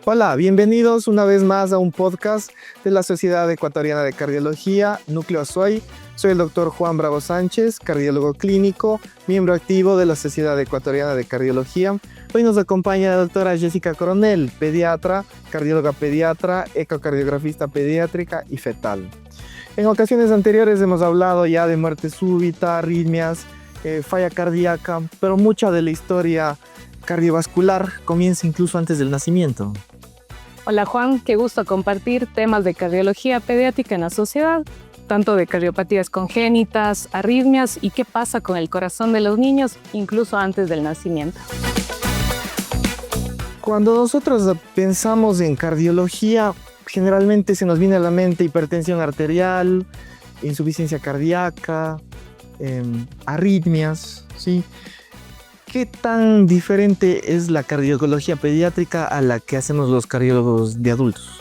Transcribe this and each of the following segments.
Hola, bienvenidos una vez más a un podcast de la Sociedad Ecuatoriana de Cardiología, Núcleo Azuay. Soy el doctor Juan Bravo Sánchez, cardiólogo clínico, miembro activo de la Sociedad Ecuatoriana de Cardiología. Hoy nos acompaña la doctora Jessica Coronel, pediatra, cardióloga pediatra, ecocardiografista pediátrica y fetal. En ocasiones anteriores hemos hablado ya de muerte súbita, arritmias, falla cardíaca, pero mucha de la historia cardiovascular comienza incluso antes del nacimiento. Hola Juan, qué gusto compartir temas de cardiología pediátrica en la sociedad, tanto de cardiopatías congénitas, arritmias y qué pasa con el corazón de los niños incluso antes del nacimiento. Cuando nosotros pensamos en cardiología, generalmente se nos viene a la mente hipertensión arterial, insuficiencia cardíaca, arritmias, ¿sí? ¿Qué tan diferente es la cardiología pediátrica a la que hacemos los cardiólogos de adultos?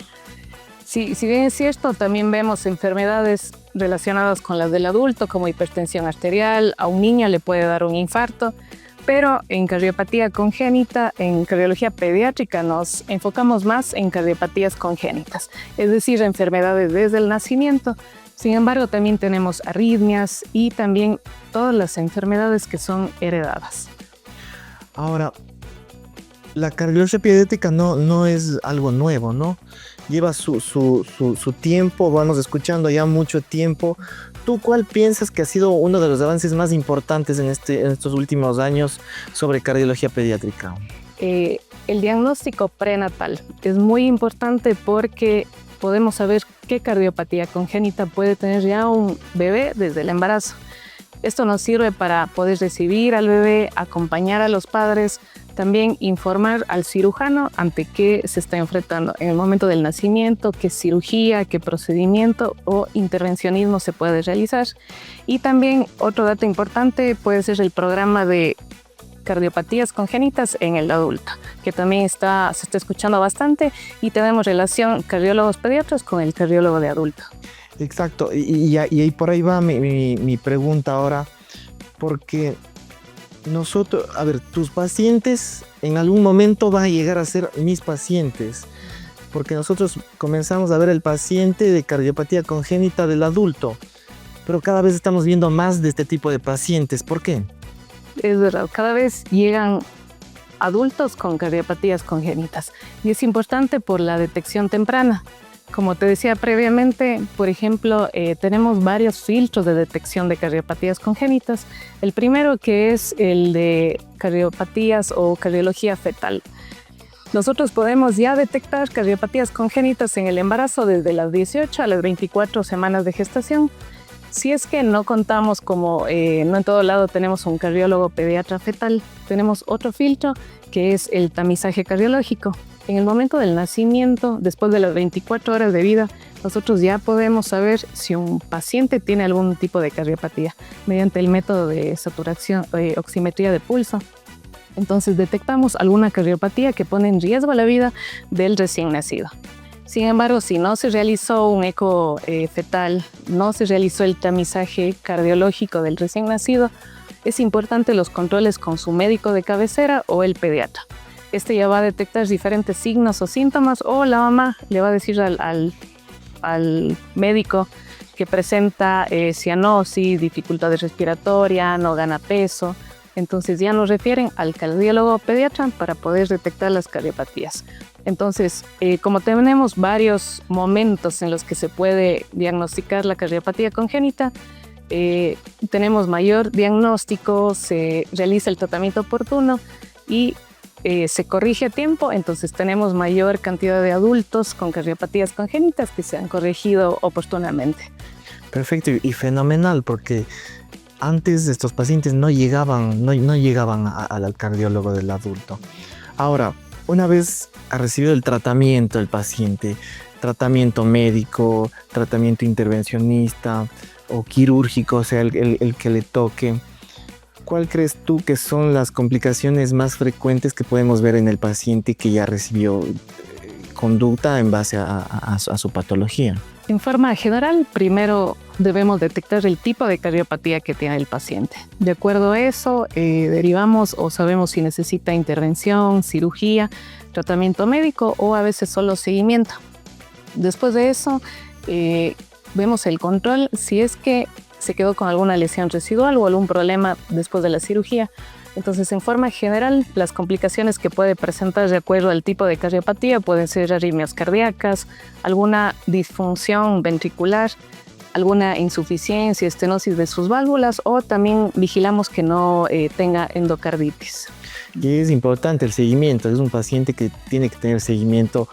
Sí, si bien es cierto, también vemos enfermedades relacionadas con las del adulto, como hipertensión arterial, a un niño le puede dar un infarto, pero en cardiopatía congénita, en cardiología pediátrica, nos enfocamos más en cardiopatías congénitas, es decir, enfermedades desde el nacimiento. Sin embargo, también tenemos arritmias y también todas las enfermedades que son heredadas. Ahora, la cardiología pediátrica no es algo nuevo, ¿no? Lleva su tiempo, vamos escuchando ya mucho tiempo. ¿Tú cuál piensas que ha sido uno de los avances más importantes en estos últimos años sobre cardiología pediátrica? El diagnóstico prenatal es muy importante porque podemos saber qué cardiopatía congénita puede tener ya un bebé desde el embarazo. Esto nos sirve para poder recibir al bebé, acompañar a los padres, también informar al cirujano ante qué se está enfrentando en el momento del nacimiento, qué cirugía, qué procedimiento o intervencionismo se puede realizar. Y también otro dato importante puede ser el programa de cardiopatías congénitas en el adulto, que también se está escuchando bastante y tenemos relación cardiólogos pediatras con el cardiólogo de adulto. Exacto, y por ahí va mi pregunta ahora, porque nosotros, a ver, tus pacientes en algún momento van a llegar a ser mis pacientes, porque nosotros comenzamos a ver el paciente de cardiopatía congénita del adulto, pero cada vez estamos viendo más de este tipo de pacientes. ¿Por qué? Es verdad, cada vez llegan adultos con cardiopatías congénitas y es importante por la detección temprana. Como te decía previamente, por ejemplo, tenemos varios filtros de detección de cardiopatías congénitas. El primero que es el de cardiopatías o cardiología fetal. Nosotros podemos ya detectar cardiopatías congénitas en el embarazo desde las 18 a las 24 semanas de gestación. Si es que no contamos como no en todo lado tenemos un cardiólogo pediatra fetal, tenemos otro filtro que es el tamizaje cardiológico. En el momento del nacimiento, después de las 24 horas de vida, nosotros ya podemos saber si un paciente tiene algún tipo de cardiopatía mediante el método de saturación, oximetría de pulso. Entonces detectamos alguna cardiopatía que pone en riesgo la vida del recién nacido. Sin embargo, si no se realizó un eco fetal, no se realizó el tamizaje cardiológico del recién nacido, es importante los controles con su médico de cabecera o el pediatra. Este ya va a detectar diferentes signos o síntomas o la mamá le va a decir al médico que presenta cianosis, dificultades respiratorias, no gana peso. Entonces ya nos refieren al cardiólogo pediatra para poder detectar las cardiopatías. Entonces, como tenemos varios momentos en los que se puede diagnosticar la cardiopatía congénita, tenemos mayor diagnóstico, se realiza el tratamiento oportuno y se corrige a tiempo, entonces tenemos mayor cantidad de adultos con cardiopatías congénitas que se han corregido oportunamente. Perfecto y fenomenal, porque antes estos pacientes no llegaban al cardiólogo del adulto. Ahora, una vez ha recibido el tratamiento el paciente, tratamiento médico, tratamiento intervencionista o quirúrgico, o sea, el que le toque, ¿cuál crees tú que son las complicaciones más frecuentes que podemos ver en el paciente que ya recibió conducta en base a su patología? En forma general, primero debemos detectar el tipo de cardiopatía que tiene el paciente. De acuerdo a eso, derivamos o sabemos si necesita intervención, cirugía. tratamiento médico o a veces solo seguimiento. Después de eso, vemos el control si es que se quedó con alguna lesión residual o algún problema después de la cirugía. Entonces, en forma general, las complicaciones que puede presentar de acuerdo al tipo de cardiopatía pueden ser arritmias cardíacas, alguna disfunción ventricular, alguna insuficiencia, estenosis de sus válvulas, o también vigilamos que no tenga endocarditis. Y es importante el seguimiento. Es un paciente que tiene que tener seguimiento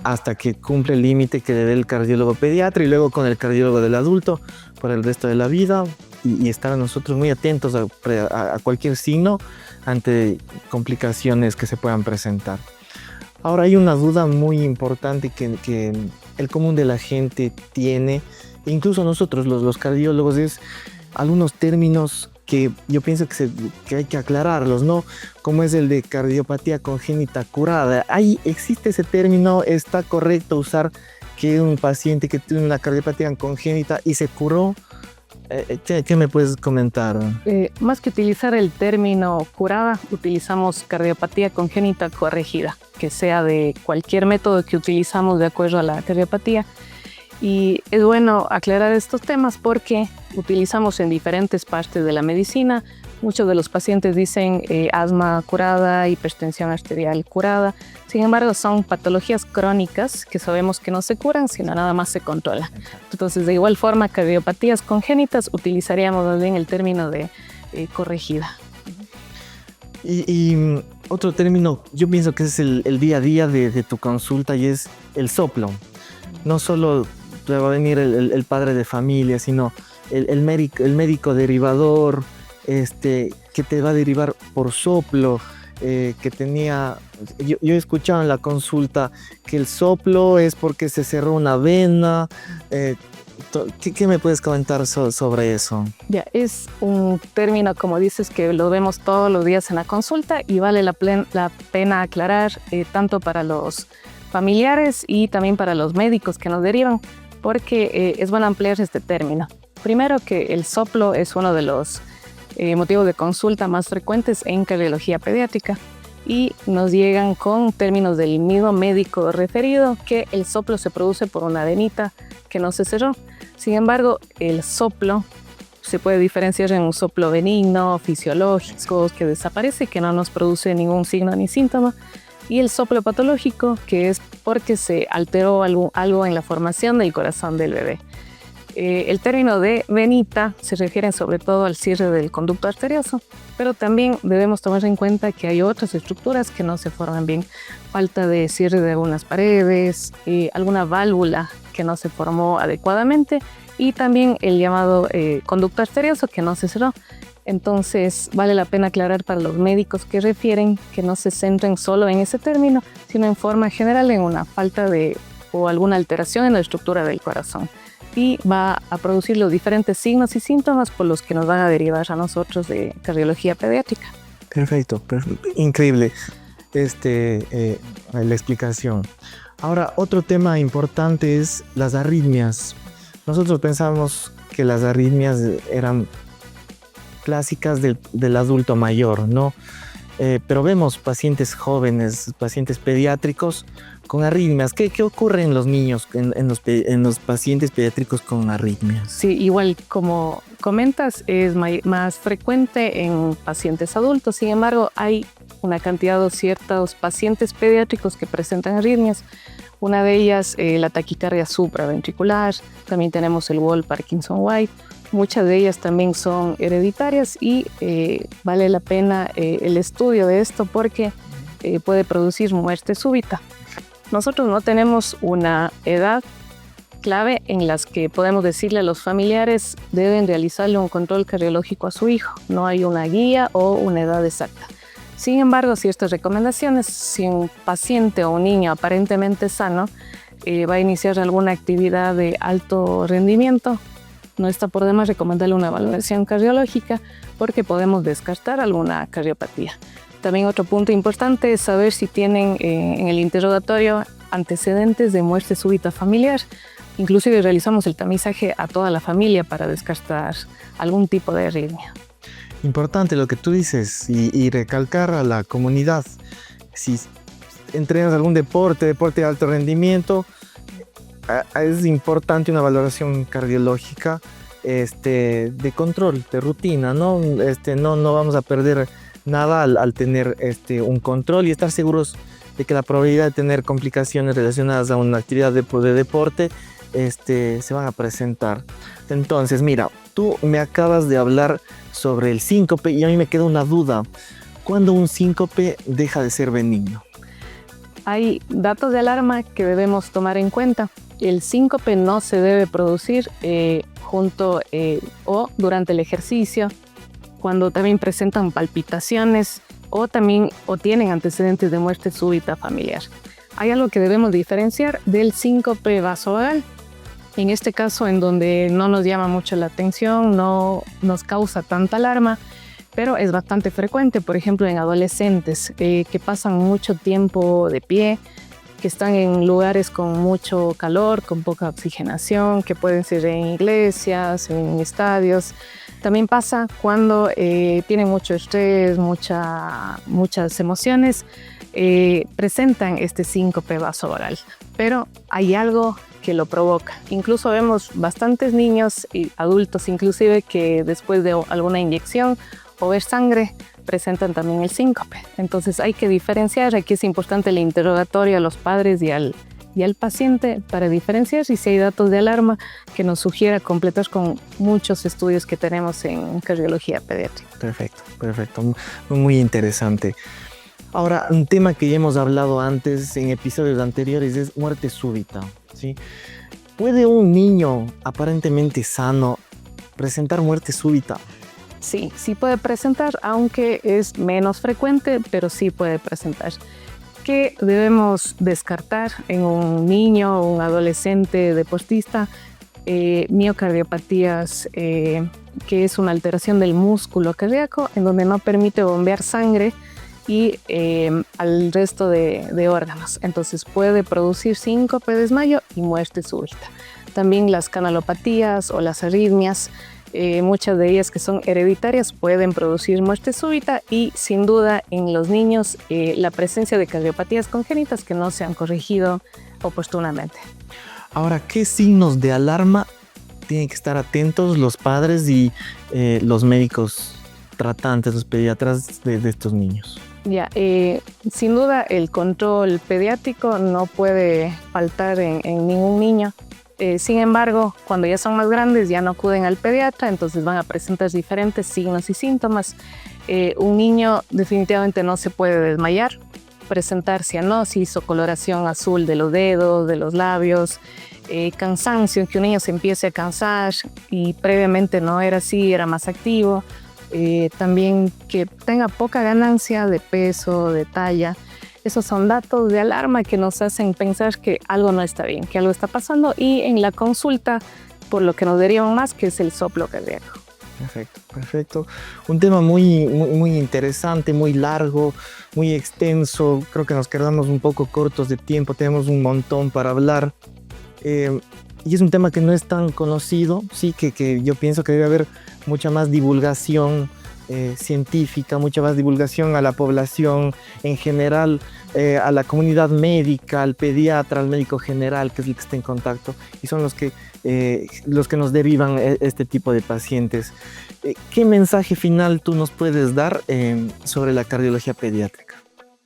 hasta que cumple el límite que le dé el cardiólogo pediatra y luego con el cardiólogo del adulto por el resto de la vida, y estar nosotros muy atentos a cualquier signo ante complicaciones que se puedan presentar. Ahora, hay una duda muy importante que el común de la gente tiene, incluso nosotros los cardiólogos, es algunos términos que yo pienso que hay que aclararlos, ¿no? Como es el de cardiopatía congénita curada. ¿Ahí existe ese término? ¿Está correcto usar que un paciente que tiene una cardiopatía congénita y se curó? ¿Qué me puedes comentar? Más que utilizar el término curada, utilizamos cardiopatía congénita corregida, que sea de cualquier método que utilizamos de acuerdo a la cardiopatía. Y es bueno aclarar estos temas porque utilizamos en diferentes partes de la medicina. Muchos de los pacientes dicen asma curada, hipertensión arterial curada. Sin embargo, son patologías crónicas que sabemos que no se curan, sino nada más se controla. Entonces, de igual forma, cardiopatías congénitas utilizaríamos también el término de corregida. Y otro término, yo pienso que es el día a día de tu consulta, y es el soplo. No solo te va a venir el padre de familia, sino el médico derivador, que te va a derivar por soplo, que tenía... Yo he escuchado en la consulta que el soplo es porque se cerró una vena. ¿Qué me puedes comentar sobre eso? Ya, es un término, como dices, que lo vemos todos los días en la consulta y vale la pena aclarar tanto para los familiares y también para los médicos que nos derivan, porque es bueno ampliar este término. Primero, que el soplo es uno de los motivos de consulta más frecuentes en cardiología pediátrica, y nos llegan con términos del mismo médico referido que el soplo se produce por una venita que no se cerró. Sin embargo, el soplo se puede diferenciar en un soplo benigno, fisiológico, que desaparece y que no nos produce ningún signo ni síntoma, y el soplo patológico, que es porque se alteró algo en la formación del corazón del bebé. El término de venita se refiere sobre todo al cierre del conducto arterioso, pero también debemos tomar en cuenta que hay otras estructuras que no se forman bien. Falta de cierre de algunas paredes, alguna válvula que no se formó adecuadamente, y también el llamado conducto arterioso que no se cerró. Entonces, vale la pena aclarar para los médicos que refieren que no se centren solo en ese término, sino en forma general en una falta o alguna alteración en la estructura del corazón. Y va a producir los diferentes signos y síntomas por los que nos van a derivar a nosotros de cardiología pediátrica. Perfecto. Increíble la explicación. Ahora, otro tema importante es las arritmias. Nosotros pensamos que las arritmias eran clásicas del adulto mayor, ¿no? Pero vemos pacientes jóvenes, pacientes pediátricos con arritmias. ¿Qué ocurre en los niños, en los pacientes pediátricos con arritmias? Sí, igual como comentas, es más frecuente en pacientes adultos. Sin embargo, hay una cantidad de ciertos pacientes pediátricos que presentan arritmias. Una de ellas, la taquicardia supraventricular. También tenemos el Wolff-Parkinson-White. Muchas de ellas también son hereditarias y vale la pena el estudio de esto porque puede producir muerte súbita. Nosotros no tenemos una edad clave en las que podemos decirle a los familiares deben realizarle un control cardiológico a su hijo. No hay una guía o una edad exacta. Sin embargo, ciertas recomendaciones, si un paciente o un niño aparentemente sano va a iniciar alguna actividad de alto rendimiento, no está por demás recomendarle una valoración cardiológica porque podemos descartar alguna cardiopatía. También otro punto importante es saber si tienen en el interrogatorio antecedentes de muerte súbita familiar. Inclusive realizamos el tamizaje a toda la familia para descartar algún tipo de arritmia. Importante lo que tú dices y recalcar a la comunidad. Si entrenas algún deporte de alto rendimiento, es importante una valoración cardiológica de control, de rutina, ¿no? No vamos a perder nada al tener un control y estar seguros de que la probabilidad de tener complicaciones relacionadas a una actividad de deporte se van a presentar. Entonces, mira, tú me acabas de hablar sobre el síncope y a mí me queda una duda. ¿Cuándo un síncope deja de ser benigno? Hay datos de alarma que debemos tomar en cuenta. El síncope no se debe producir junto o durante el ejercicio, cuando también presentan palpitaciones o tienen antecedentes de muerte súbita familiar. Hay algo que debemos diferenciar del síncope vasovagal. En este caso, en donde no nos llama mucho la atención, no nos causa tanta alarma, pero es bastante frecuente, por ejemplo, en adolescentes que pasan mucho tiempo de pie, que están en lugares con mucho calor, con poca oxigenación, que pueden ser en iglesias, en estadios. También pasa cuando tienen mucho estrés, muchas emociones, presentan este síncope vasovagal, pero hay algo que lo provoca. Incluso vemos bastantes niños y adultos inclusive que después de alguna inyección o ver sangre presentan también el síncope. Entonces hay que diferenciar. Aquí es importante el interrogatorio a los padres y al paciente para diferenciar si hay datos de alarma que nos sugiera completar con muchos estudios que tenemos en cardiología pediátrica. Perfecto, muy interesante. Ahora, un tema que ya hemos hablado antes en episodios anteriores es muerte súbita, ¿sí? ¿Puede un niño aparentemente sano presentar muerte súbita? Sí puede presentar, aunque es menos frecuente, pero sí puede presentar. ¿Qué debemos descartar en un niño o un adolescente deportista? Miocardiopatías, que es una alteración del músculo cardíaco en donde no permite bombear sangre y al resto de órganos. Entonces puede producir síncope, desmayo y muerte súbita. También las canalopatías o las arritmias, muchas de ellas que son hereditarias, pueden producir muerte súbita y sin duda en los niños la presencia de cardiopatías congénitas que no se han corregido oportunamente. Ahora, ¿qué signos de alarma tienen que estar atentos los padres y los médicos tratantes, los pediatras de estos niños? Sin duda el control pediátrico no puede faltar en ningún niño. Sin embargo, cuando ya son más grandes ya no acuden al pediatra, entonces van a presentar diferentes signos y síntomas. Un niño definitivamente no se puede desmayar, presentar cianosis o coloración azul de los dedos, de los labios, cansancio, que un niño se empiece a cansar y previamente no era así, era más activo. También que tenga poca ganancia de peso, de talla. Esos son datos de alarma que nos hacen pensar que algo no está bien, que algo está pasando, y en la consulta, por lo que nos derivan más, que es el soplo cardíaco. Perfecto. Un tema muy interesante, muy largo, muy extenso. Creo que nos quedamos un poco cortos de tiempo, tenemos un montón para hablar. Y es un tema que no es tan conocido, sí, que yo pienso que debe haber mucha más divulgación científica, mucha más divulgación a la población en general, a la comunidad médica, al pediatra, al médico general, que es el que está en contacto, y son los que nos derivan este tipo de pacientes. ¿Qué mensaje final tú nos puedes dar sobre la cardiología pediátrica?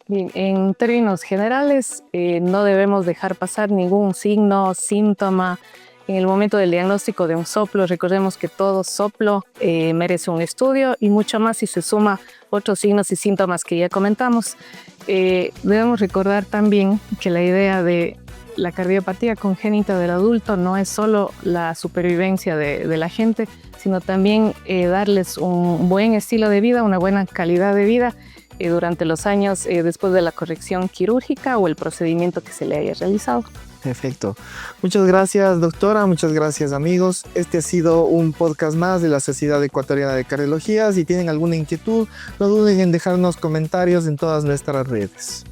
Bien, en términos generales, no debemos dejar pasar ningún signo, síntoma. En el momento del diagnóstico de un soplo, recordemos que todo soplo merece un estudio, y mucho más si se suma otros signos y síntomas que ya comentamos. Debemos recordar también que la idea de la cardiopatía congénita del adulto no es solo la supervivencia de la gente, sino también darles un buen estilo de vida, una buena calidad de vida durante los años después de la corrección quirúrgica o el procedimiento que se le haya realizado. Perfecto. Muchas gracias, doctora. Muchas gracias, amigos. Este ha sido un podcast más de la Sociedad Ecuatoriana de Cardiología. Si tienen alguna inquietud, no duden en dejarnos comentarios en todas nuestras redes.